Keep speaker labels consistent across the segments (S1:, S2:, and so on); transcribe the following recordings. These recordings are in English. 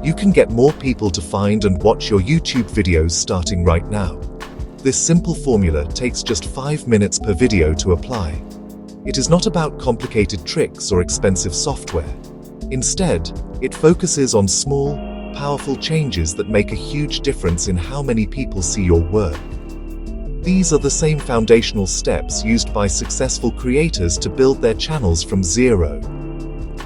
S1: You can get more people to find and watch your YouTube videos starting right now. This simple formula takes just 5 minutes per video to apply. It is not about complicated tricks or expensive software. Instead, it focuses on small, powerful changes that make a huge difference in how many people see your work. These are the same foundational steps used by successful creators to build their channels from zero.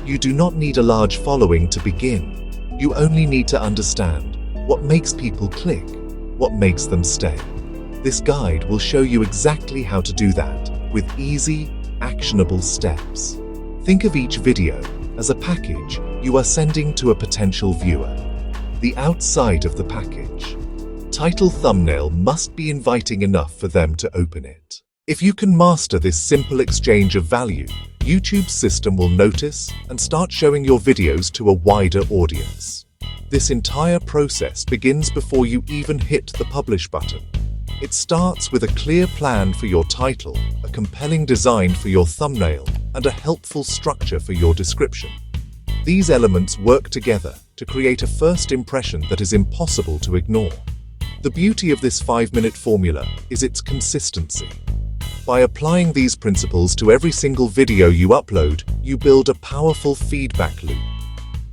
S1: You do not need a large following to begin. You only need to understand what makes people click, what makes them stay. This guide will show you exactly how to do that with easy, actionable steps. Think of each video as a package you are sending to a potential viewer. The outside of the package. Title thumbnail must be inviting enough for them to open it. If you can master this simple exchange of value, YouTube's system will notice and start showing your videos to a wider audience. This entire process begins before you even hit the publish button. It starts with a clear plan for your title, a compelling design for your thumbnail, and a helpful structure for your description. These elements work together to create a first impression that is impossible to ignore. The beauty of this 5-minute formula is its consistency. By applying these principles to every single video you upload, you build a powerful feedback loop.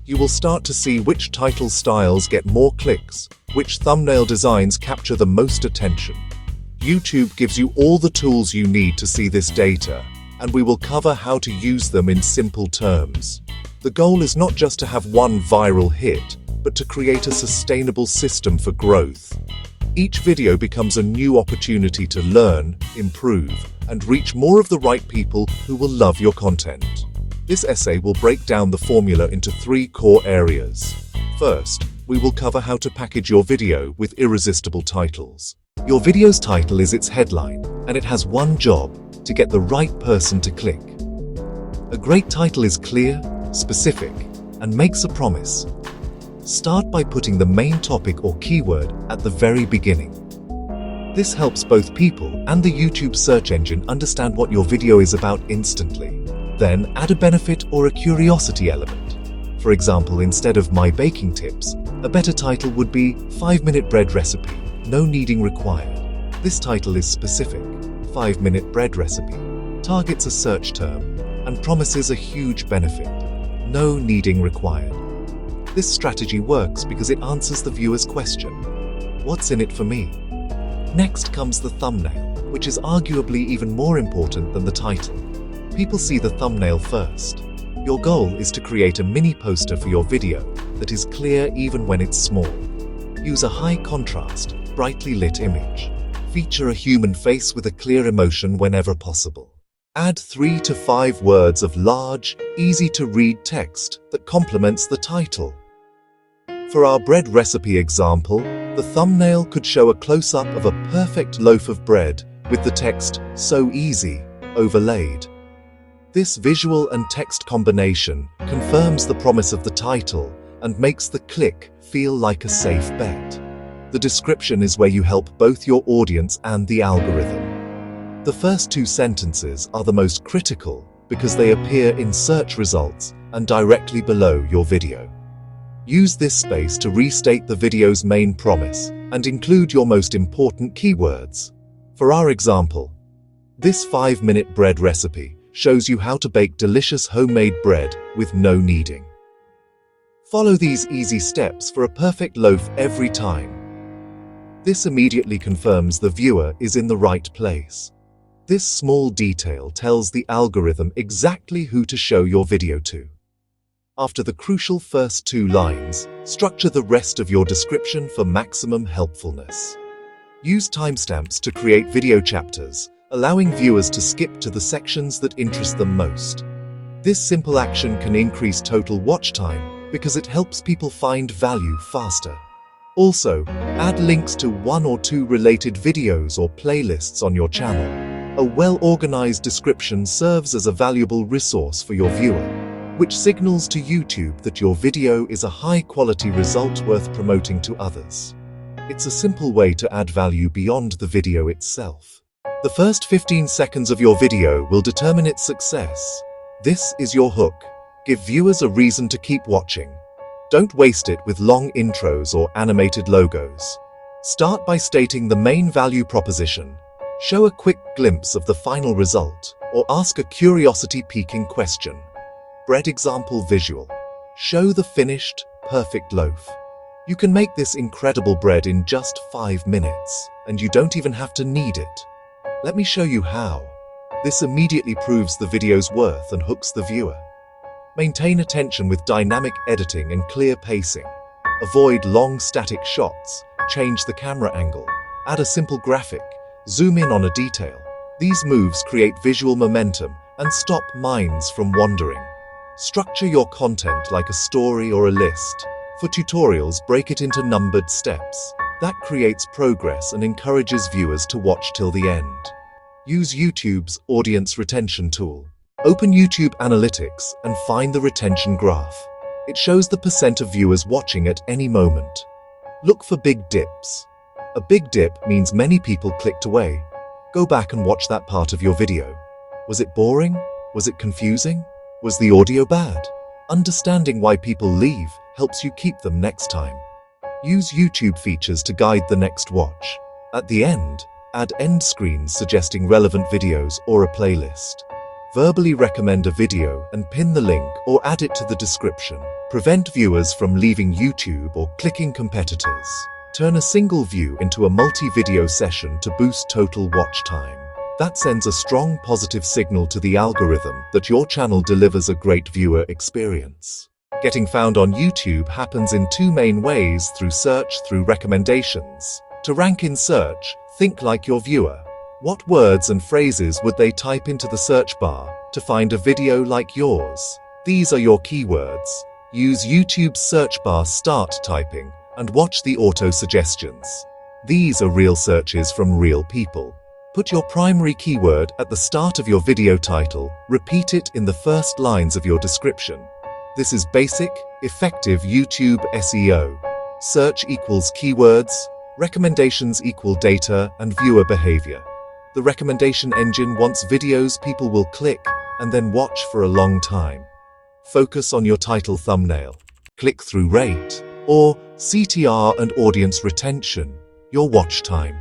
S1: You will start to see which title styles get more clicks, which thumbnail designs capture the most attention. YouTube gives you all the tools you need to see this data, and we will cover how to use them in simple terms. The goal is not just to have one viral hit, but to create a sustainable system for growth. Each video becomes a new opportunity to learn, improve, and reach more of the right people who will love your content. This essay will break down the formula into 3 core areas. First, we will cover how to package your video with irresistible titles. Your video's title is its headline, and it has one job: to get the right person to click. A great title is clear, specific, and makes a promise. Start by putting the main topic or keyword at the very beginning. This helps both people and the YouTube search engine understand what your video is about instantly. Then add a benefit or a curiosity element. For example, instead of "My baking tips," a better title would be "5-minute bread recipe, no kneading required." This title is specific. 5-minute bread recipe targets a search term and promises a huge benefit. No kneading required. This strategy works because it answers the viewer's question, "What's in it for me?" Next comes the thumbnail, which is arguably even more important than the title. People see the thumbnail first. Your goal is to create a mini poster for your video that is clear even when it's small. Use a high contrast, brightly lit image. Feature a human face with a clear emotion whenever possible. Add 3 to 5 words of large, easy-to-read text that complements the title. For our bread recipe example, the thumbnail could show a close-up of a perfect loaf of bread with the text "So easy" overlaid. This visual and text combination confirms the promise of the title and makes the click feel like a safe bet. The description is where you help both your audience and the algorithm. The first 2 sentences are the most critical because they appear in search results and directly below your video. Use this space to restate the video's main promise and include your most important keywords. For our example, this 5-minute bread recipe shows you how to bake delicious homemade bread with no kneading. Follow these easy steps for a perfect loaf every time. This immediately confirms the viewer is in the right place. This small detail tells the algorithm exactly who to show your video to. After the crucial first 2 lines, structure the rest of your description for maximum helpfulness. Use timestamps to create video chapters, allowing viewers to skip to the sections that interest them most. This simple action can increase total watch time because it helps people find value faster. Also, add links to 1 or 2 related videos or playlists on your channel. A well-organized description serves as a valuable resource for your viewer, which signals to YouTube that your video is a high-quality result worth promoting to others. It's a simple way to add value beyond the video itself. The first 15 seconds of your video will determine its success. This is your hook. Give viewers a reason to keep watching. Don't waste it with long intros or animated logos. Start by stating the main value proposition, show a quick glimpse of the final result, or ask a curiosity-piquing question. Bread example visual. Show the finished, perfect loaf. You can make this incredible bread in just 5 minutes, and you don't even have to knead it. Let me show you how. This immediately proves the video's worth and hooks the viewer. Maintain attention with dynamic editing and clear pacing. Avoid long static shots, change the camera angle, add a simple graphic, zoom in on a detail. These moves create visual momentum and stop minds from wandering. Structure your content like a story or a list. For tutorials, break it into numbered steps. That creates progress and encourages viewers to watch till the end. Use YouTube's audience retention tool. Open YouTube Analytics and find the retention graph. It shows the percent of viewers watching at any moment. Look for big dips. A big dip means many people clicked away. Go back and watch that part of your video. Was it boring? Was it confusing? Was the audio bad? Understanding why people leave helps you keep them next time. Use YouTube features to guide the next watch. At the end, add end screens suggesting relevant videos or a playlist. Verbally recommend a video and pin the link or add it to the description. Prevent viewers from leaving YouTube or clicking competitors. Turn a single view into a multi-video session to boost total watch time. That sends a strong positive signal to the algorithm that your channel delivers a great viewer experience. Getting found on YouTube happens in 2 main ways: through search, through recommendations. To rank in search, think like your viewer. What words and phrases would they type into the search bar to find a video like yours? These are your keywords. Use YouTube's search bar start typing and watch the auto suggestions. These are real searches from real people. Put your primary keyword at the start of your video title. Repeat it in the first lines of your description. This is basic, effective YouTube SEO. Search equals keywords, recommendations equal data and viewer behavior. The recommendation engine wants videos people will click and then watch for a long time. Focus on your title thumbnail, click-through rate, or CTR and audience retention, your watch time.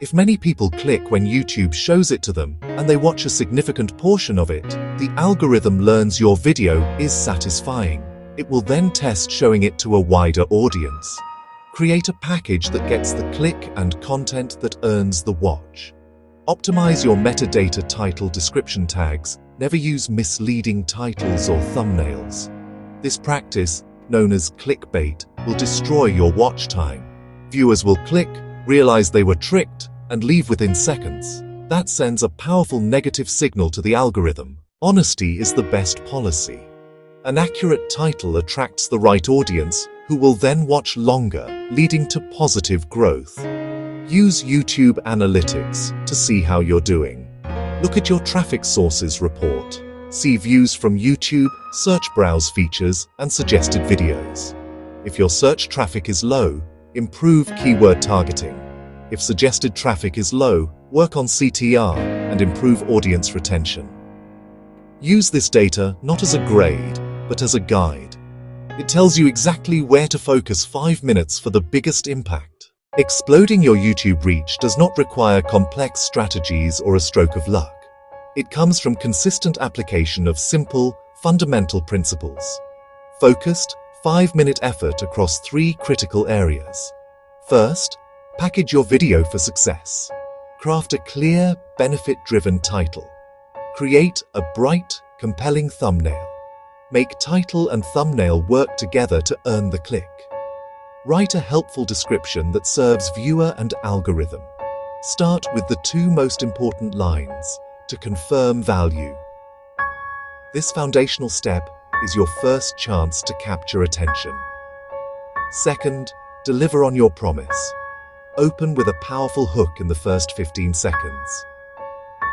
S1: If many people click when YouTube shows it to them and they watch a significant portion of it, the algorithm learns your video is satisfying. It will then test showing it to a wider audience. Create a package that gets the click and content that earns the watch. Optimize your metadata title description tags. Never use misleading titles or thumbnails. This practice, known as clickbait, will destroy your watch time. Viewers will click, realize they were tricked, and leave within seconds. That sends a powerful negative signal to the algorithm. Honesty is the best policy. An accurate title attracts the right audience, who will then watch longer, leading to positive growth. Use YouTube Analytics to see how you're doing. Look at your traffic sources report. See views from YouTube, search browse features, and suggested videos. If your search traffic is low, improve keyword targeting. If suggested traffic is low, work on CTR and improve audience retention. Use this data not as a grade, but as a guide. It tells you exactly where to focus 5 minutes for the biggest impact. Exploding your YouTube reach does not require complex strategies or a stroke of luck. It comes from consistent application of simple, fundamental principles. Focused, 5-minute effort across 3 critical areas. First, package your video for success. Craft a clear, benefit-driven title. Create a bright, compelling thumbnail. Make title and thumbnail work together to earn the click. Write a helpful description that serves viewer and algorithm. Start with the 2 most important lines to confirm value. This foundational step is your first chance to capture attention. Second, deliver on your promise. Open with a powerful hook in the first 15 seconds.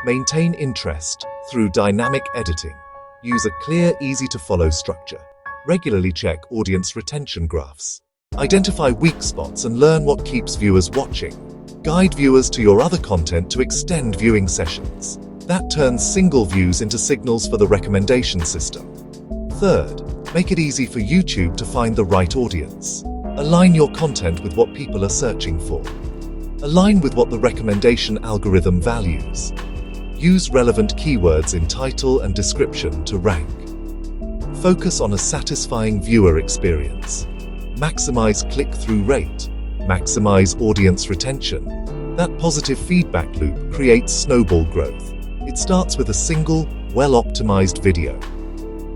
S1: Maintain interest through dynamic editing. Use a clear, easy-to-follow structure. Regularly check audience retention graphs. Identify weak spots and learn what keeps viewers watching. Guide viewers to your other content to extend viewing sessions. That turns single views into signals for the recommendation system. Third, Make it easy for YouTube to find the right audience. Align your content with what people are searching for. Align with what the recommendation algorithm values. Use relevant keywords in title and description to rank. Focus on a satisfying viewer experience. Maximize click-through rate. Maximize audience retention. That positive feedback loop creates snowball growth. It starts with a single, well-optimized video.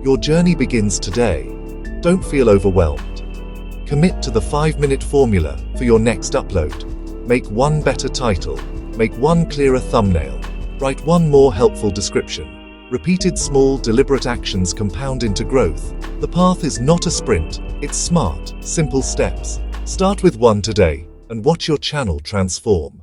S1: Your journey begins today. Don't feel overwhelmed. Commit to the 5-minute formula for your next upload. Make one better title. Make one clearer thumbnail. Write one more helpful description. Repeated small, deliberate actions compound into growth. The path is not a sprint, it's smart, simple steps. Start with one today and watch your channel transform.